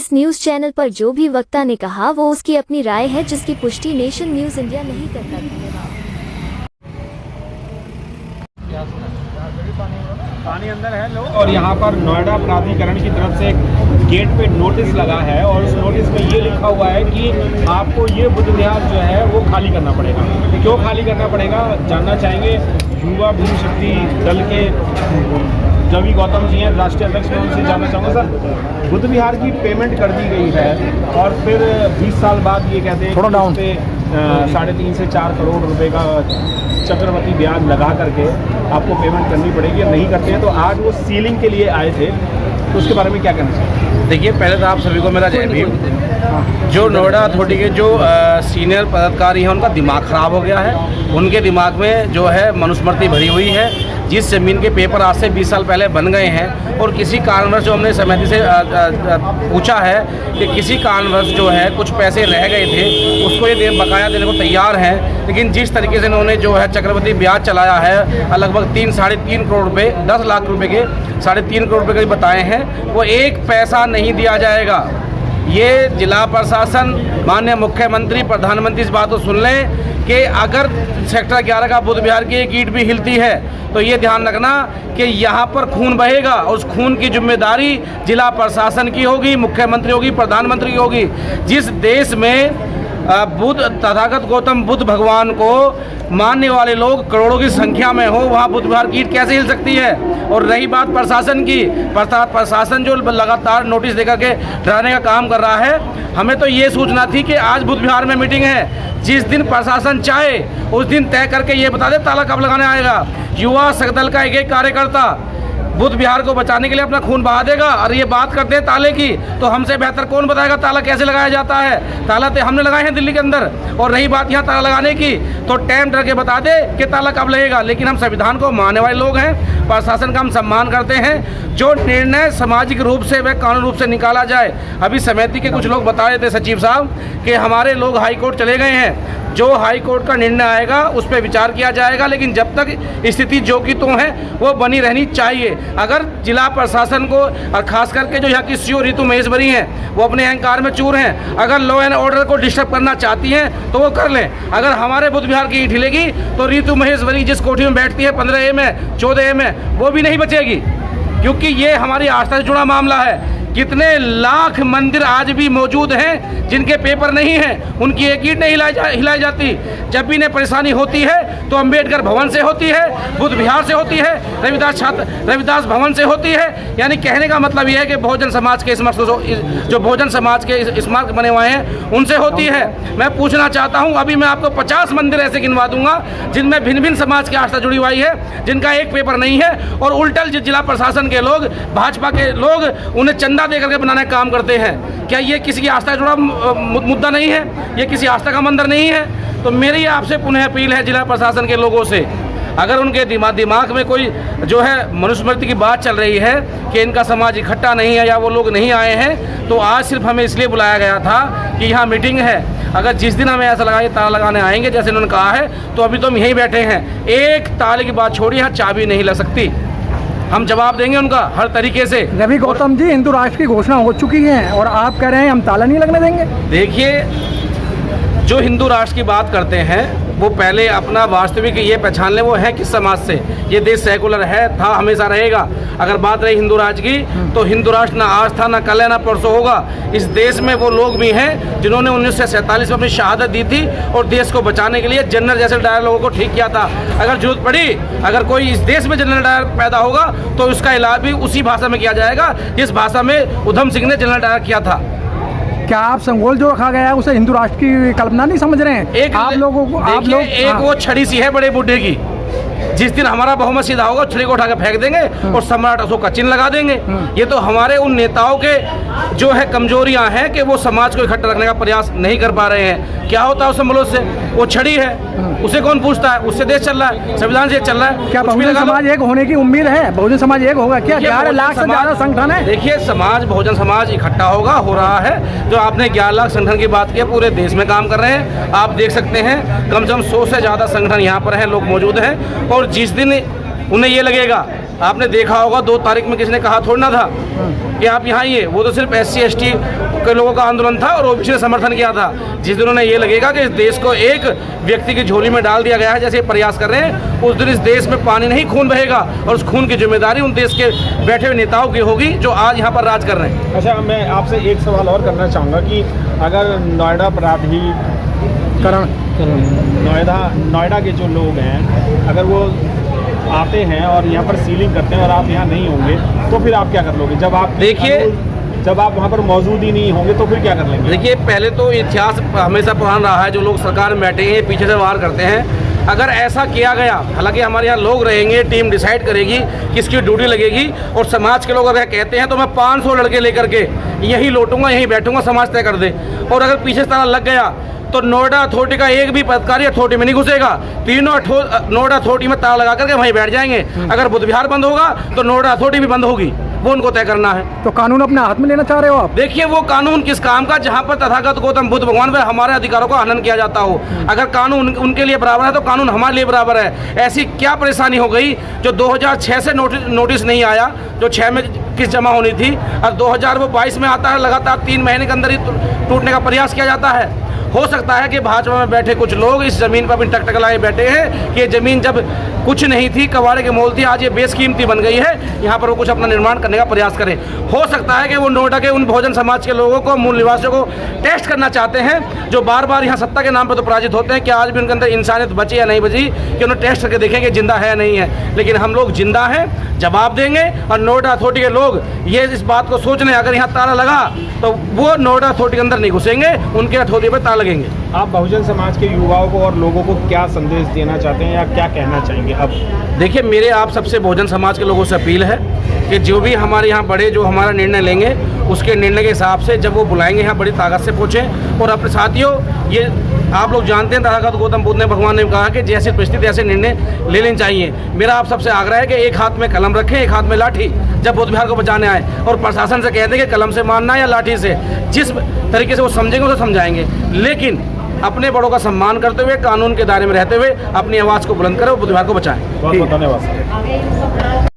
इस news channel पर जो भी वक्ता ने कहा वो उसकी अपनी राय है, जिसकी पुष्टि नेशन न्यूज इंडिया नहीं करता। धन्यवाद। पानी अंदर है लोग, और यहाँ पर नोएडा प्राधिकरण की तरफ से गेट पे नोटिस लगा है और उस नोटिस में ये लिखा हुआ है कि आपको ये बुद्ध विहार जो है वो खाली करना पड़ेगा। क्यों खाली करना पड़ेगा जानना चाहेंगे। युवा भीम शक्ति दल के रवि गौतम जी हैं, राष्ट्रीय अध्यक्ष, मैं उनसे जानना चाहूँगा। सर, बुद्ध विहार की पेमेंट कर दी गई है और फिर 20 साल बाद ये कहते हैं थोड़ा डाउन पे 3.5 से 4 करोड़ रुपए का चक्रवृद्धि ब्याज लगा करके आपको पेमेंट करनी पड़ेगी। नहीं करते हैं तो आज वो सीलिंग के लिए आए थे, तो उसके बारे में क्या कहना चाहिए? देखिए, पहले तो आप सभी को मेरा जय भीम। जो नोएडा अथॉरिटी के जो सीनियर पदाधिकारी हैं उनका दिमाग ख़राब हो गया है। उनके दिमाग में जो है मनुस्मृति भरी हुई है। जिस ज़मीन के पेपर आज से 20 साल पहले बन गए हैं और किसी कारणवश जो हमने समिति से पूछा है कि किसी कारणवश जो है कुछ पैसे रह गए थे, उसको ये बकाया देने को तैयार हैं। लेकिन जिस तरीके से इन्होंने जो है चक्रवृद्धि ब्याज चलाया है, लगभग 3-3.5 करोड़ रुपये, 10 लाख रुपए के 3.5 करोड़ रुपये के बताए हैं, वो एक पैसा नहीं दिया जाएगा। ये जिला प्रशासन, माननीय मुख्यमंत्री, प्रधानमंत्री इस बात को सुन लें कि अगर सेक्टर 11 का बुद्ध विहार की एक ईंट भी हिलती है तो ये ध्यान रखना कि यहाँ पर खून बहेगा और उस खून की जिम्मेदारी जिला प्रशासन की होगी, मुख्यमंत्री होगी, प्रधानमंत्री की होगी। जिस देश में बुद्ध तथागत गौतम बुद्ध भगवान को मानने वाले लोग करोड़ों की संख्या में हो, वहाँ बुद्ध विहार की ईंट कैसे हिल सकती है? और रही बात प्रशासन की, प्रशासन जो लगातार नोटिस देकर के डराने का काम कर रहा है, हमें तो ये सूचना थी कि आज बुद्ध विहार में मीटिंग है। जिस दिन प्रशासन चाहे उस दिन तय करके ये बता दे ताला कब लगाने आएगा। युवा दल का एक कार्यकर्ता बुद्ध विहार को बचाने के लिए अपना खून बहा देगा और ये बात करते हैं ताले की, तो हमसे बेहतर कौन बताएगा ताला कैसे लगाया जाता है? ताला तो हमने लगाए हैं दिल्ली के अंदर। और रही बात यहाँ ताला लगाने की, तो टाइम डर के बता दे कि ताला कब लगेगा। लेकिन हम संविधान को मानने वाले लोग हैं, प्रशासन का हम सम्मान करते हैं। जो निर्णय सामाजिक रूप से व कानूनी रूप से निकाला जाए। अभी समिति के कुछ लोग बता रहे थे सचिव साहब कि हमारे लोग हाई कोर्ट चले गए हैं। जो हाई कोर्ट का निर्णय आएगा उस पर विचार किया जाएगा, लेकिन जब तक स्थिति जो की तो है वो बनी रहनी चाहिए। अगर जिला प्रशासन को और खास करके जो यहाँ की सीओ ऋतु महेश्वरी हैं, वो अपने अहंकार में चूर हैं। अगर लॉ एंड ऑर्डर को डिस्टर्ब करना चाहती हैं तो वो कर लें। अगर हमारे बुद्ध विहार की ईंट हिलेगी तो ऋतु महेश्वरी जिस कोठी में बैठती है 15A में, 14A में, वो भी नहीं बचेगी, क्योंकि ये हमारी आस्था से जुड़ा मामला है। कितने लाख मंदिर आज भी मौजूद हैं जिनके पेपर नहीं हैं, उनकी एक ईंट नहीं हिलाई जाती। जब भी इन्हें परेशानी होती है तो अंबेडकर भवन से होती है, बुद्ध विहार से होती है, रविदास भवन से होती है। यानी कहने का मतलब यह है कि बहुजन समाज के जो बहुजन समाज के स्मारक बने हुए हैं उनसे होती है। मैं पूछना चाहता हूँ, अभी मैं आपको 50 मंदिर ऐसे गिनवा दूंगा जिनमें भिन्न भिन्न समाज की आस्था जुड़ी हुई है, जिनका एक पेपर नहीं है, और उल्टल जिला प्रशासन के लोग, भाजपा के लोग उन्हें चंदा दे करके बनाने का काम करते हैं। क्या ये किसी की आस्था जुड़ा मुद्दा नहीं है? ये किसी आस्था का मंदिर नहीं है? तो मेरी आपसे पुनः अपील है जिला प्रशासन के लोगों से, अगर उनके दिमाग में कोई जो है मनुस्मृति की बात चल रही है कि इनका समाज इकट्ठा नहीं है या वो लोग नहीं आए हैं, तो आज सिर्फ हमें इसलिए बुलाया गया था कि यहाँ मीटिंग है। अगर जिस दिन हमें ऐसा लगा कि ताला लगाने आएंगे जैसे इन्होंने कहा है, तो अभी तो हम यहीं बैठे हैं। एक ताले की बात छोड़िए, यहाँ चाबी नहीं लग सकती। हम जवाब देंगे उनका हर तरीके से। रवि गौतम जी, हिंदू राष्ट्र की घोषणा हो चुकी है और आप कह रहे हैं हम ताला नहीं लगने देंगे। देखिए, जो हिंदू राष्ट्र की बात करते हैं वो पहले अपना वास्तविक ये पहचान ले वो है किस समाज से। ये देश सेकुलर है, था, हमेशा रहेगा। अगर बात रही हिंदू राष्ट्र की, तो हिंदू राष्ट्र ना आज था, ना कल है, ना परसों होगा। इस देश में वो लोग भी हैं जिन्होंने 1947 में अपनी शहादत दी थी और देश को बचाने के लिए जनरल जैसे डायर लोगों को ठीक किया था। अगर जरूरत पड़ी, अगर कोई इस देश में जनरल डायर पैदा होगा तो उसका इलाज भी उसी भाषा में किया जाएगा जिस भाषा में उधम सिंह ने जनरल डायर किया था। क्या आप संगोल जो रखा गया है उसे हिंदू राष्ट्र की कल्पना नहीं समझ रहे हैं? एक आप लोगों को एक वो छड़ी सी है बड़े बूढ़े की, जिस दिन हमारा बहुमत सीधा होगा छड़ी को उठा के फेंक देंगे और सम्राट अशोक का चिन्ह लगा देंगे। ये तो हमारे उन नेताओं के जो है कमजोरियां हैं कि वो समाज को इकट्ठा रखने का प्रयास नहीं कर पा रहे हैं। क्या होता है उस संबलों से? वो छड़ी है, उसे कौन पूछता है? उससे देश चल रहा है, संविधान से चल रहा है। क्या बहुजन समाज एक होने की उम्मीद है? बहुजन समाज एक होगा क्या? 11 लाख से ज्यादा संगठन है। देखिए, बहुजन समाज इकट्ठा होगा, हो रहा है। जो आपने 11 लाख संगठन की बात की, पूरे देश में काम कर रहे हैं। आप देख सकते हैं कम से कम 100 से ज़्यादा संगठन यहाँ पर हैं, लोग मौजूद हैं। और जिस दिन उन्हें ये लगेगा आपने देखा होगा 2 तारीख में किसने कहा थोड़ा ना था कि आप यहाँ आइए। वो तो सिर्फ SC ST के लोगों का आंदोलन था और OBC ने समर्थन किया था। जिस दिन उन्हें ये लगेगा कि इस देश को एक व्यक्ति की झोली में डाल दिया गया है, जैसे प्रयास कर रहे हैं, उस दिन इस देश में पानी नहीं खून बहेगा और उस खून की जिम्मेदारी उन देश के बैठे हुए नेताओं की होगी जो आज यहाँ पर राज कर रहे हैं। अच्छा, मैं आपसे एक सवाल और करना चाहूँगा कि अगर नोएडा नोएडा के जो लोग हैं, अगर वो आते हैं और यहाँ पर सीलिंग करते हैं और आप यहाँ नहीं होंगे तो फिर आप क्या कर लोगे? जब आप वहाँ पर मौजूद ही नहीं होंगे तो फिर क्या कर लेंगे? देखिए, पहले तो इतिहास हमेशा पुराना रहा है, जो लोग सरकार में बैठे हैं पीछे से वार करते हैं। अगर ऐसा किया गया, हालांकि हमारे यहाँ लोग रहेंगे, टीम डिसाइड करेगी किसकी ड्यूटी लगेगी, और समाज के लोग अगर कहते हैं तो मैं 500 लड़के लेकर के यहीं लौटूंगा, यहीं बैठूंगा, समाज तय कर दे। और अगर पीछे से ताला लग गया तो नोएडा अथॉरिटी का एक भी पदाधिकारी अथॉरिटी में नहीं घुसेगा। तीनों नोएडा अथॉरिटी में ताला लगा करके वहीं बैठ जाएंगे। अगर बुद्ध विहार बंद होगा तो नोएडा अथॉरिटी भी बंद होगी, वो उनको तय करना है। तो कानून अपने हाथ में लेना चाह रहे हो आप? देखिए, वो कानून किस काम का जहाँ पर तथागत गौतम बुद्ध भगवान व हमारे अधिकारों का हनन किया जाता हो। अगर कानून उनके लिए बराबर है तो कानून हमारे लिए बराबर है। ऐसी क्या परेशानी हो गई जो 2006 से नोटिस नहीं आया, जो 6 में किस जमा होनी थी, और 2022 में आता है, लगातार 3 महीने के अंदर ही टूटने का प्रयास किया जाता है। हो सकता है कि भाजपा में बैठे कुछ लोग इस ज़मीन पर अपनी टकटकलाए बैठे हैं कि ये ज़मीन जब कुछ नहीं थी, कबाड़े के मोल थी, आज ये बेशकीमती बन गई है, यहाँ पर वो कुछ अपना निर्माण करने का प्रयास करें। हो सकता है कि वो नोएडा के उन बहुजन समाज के लोगों को, मूल निवासियों को टेस्ट करना चाहते हैं, जो बार बार यहाँ सत्ता के नाम पर तो पराजित होते हैं। क्या आज भी उनके अंदर इंसानियत बची या नहीं बची, कि उन्हें टेस्ट करके देखेंगे जिंदा है या नहीं है। लेकिन हम लोग जिंदा हैं, जवाब देंगे। और नोएडा अथॉरिटी के लोग ये इस बात को सोच लें, अगर यहाँ ताला लगा तो वो नोएडा अथॉरिटी के अंदर नहीं घुसेंगे, उनके अथॉरिटी पर ताला लगेंगे। आप बहुजन समाज के युवाओं को और लोगों को क्या संदेश देना चाहते हैं या क्या कहना चाहेंगे? अब देखिए, मेरे आप सबसे बहुजन समाज के लोगों से अपील है कि जो भी हमारे यहाँ बड़े जो हमारा निर्णय लेंगे, उसके निर्णय के हिसाब से जब वो बुलाएंगे यहाँ बड़ी ताकत से पहुँचें। और अपने साथियों, ये आप लोग जानते हैं तथागत गौतम बुद्ध ने, भगवान ने कहा कि जैसी परिस्थिति ऐसे निर्णय ले लेने चाहिए। मेरा आप सबसे आग्रह है कि एक हाथ में कलम रखें, एक हाथ में लाठी, जब बुद्ध विहार को बचाने आए, और प्रशासन से कह दें कि कलम से मारना या लाठी से, जिस तरीके से वो समझेंगे उसे समझाएंगे। लेकिन अपने बड़ों का सम्मान करते हुए, कानून के दायरे में रहते हुए अपनी आवाज़ को बुलंद करें और बुद्ध विहार को बचाएं। बहुत बहुत धन्यवाद।